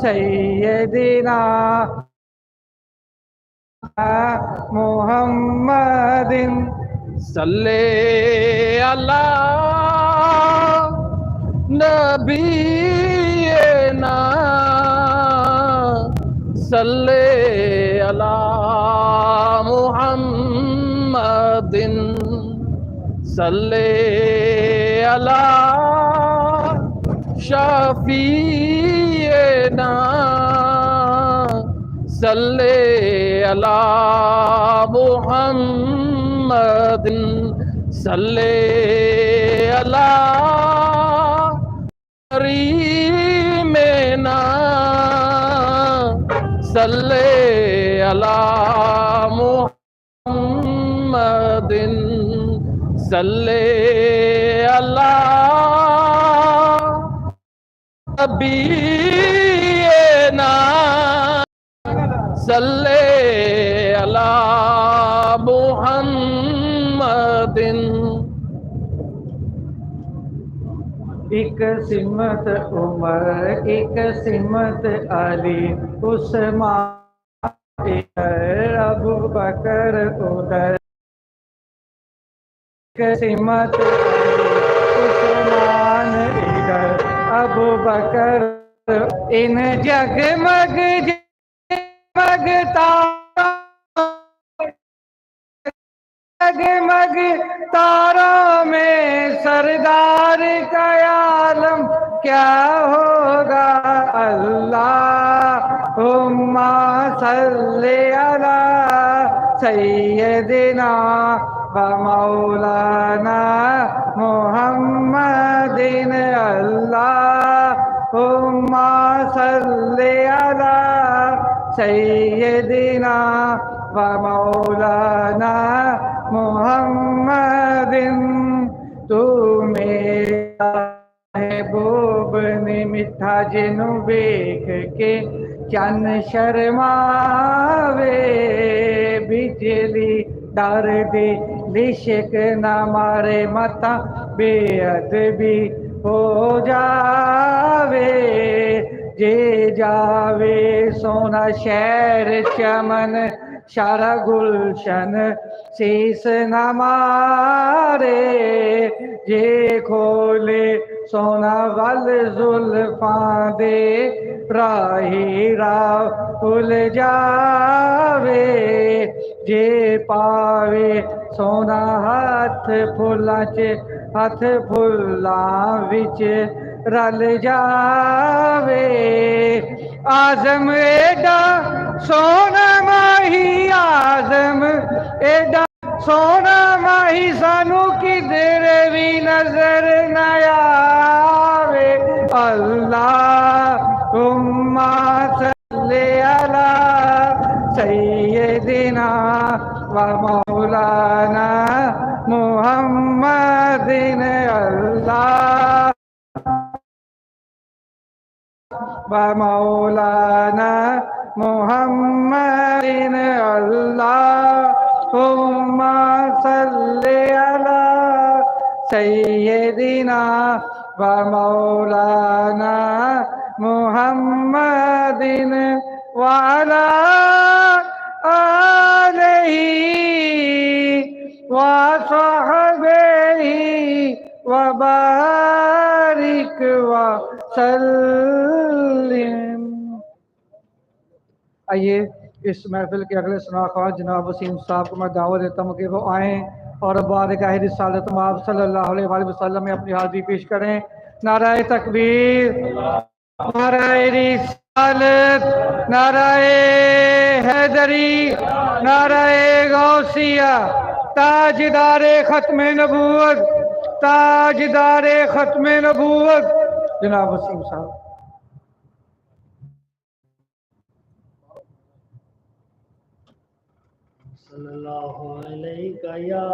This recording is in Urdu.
سیدنا محمد صلی اللہ نبینا صلی اللہ محمد صلی اللہ شفیعنا صلی اللہ محمد صلی اللہ کریمنا صلی اللہ محمد صلی اللہ نبینا صلی اللہ محمد ایک سمت عمر ایک سمت علی عثمان ابو بکر ادھر ایک سمت عثمان ادھر ابو بکر ان جگمگ جگمگ جگمگ تاروں میں سردار کا عالم کیا ہوگا اللہم صلی علی سیدنا و مولانا محمد اللہم صلی علی سیدنا و مولانا محمد تو میرا محبوب نے میٹھا جنو دیکھ کے چن شرماوے بجلی ڈر دے لشک نہ مارے متا بے ادبی ہو جاوے جے جاوے سونا شہر چمن شارا گلشن سیس نہ مارے جے کھولے سونا ول زلفاں دے راہی راہ کھل جاوے جے پاوے سونا ہاتھ پھلاں چ ہاتھ پھلاں وچ رل جاوے آزم ایڈا سونا ماہی آزم ایڈا سونا ماہی سانو کدھر بھی نظر نہ آوے اللہم صلی علی سیدنا و مولانا محمد اللہ و مولانا محمد اللہم صلی علی سیدنا و مولانا محمد وعلی آلہ وصحبہ وبارک وسلم۔ آئیے اس محفل کے اگلے سناخوان جناب وسیم صاحب کو میں دعوت دیتا ہوں کہ وہ آئیں اور بارگاہ رسالت مآب صلی اللہ علیہ وآلہ وسلم میں اپنی حاضری پیش کریں۔ نعرہ تکبیر، نعرہ رسالت، نعرہ حیدری، نعرہ غوثیہ، تاجدار ختم نبوت، تاجدار ختم نبوت جناب وسیم صاحب۔ صلی اللہ علیہ یا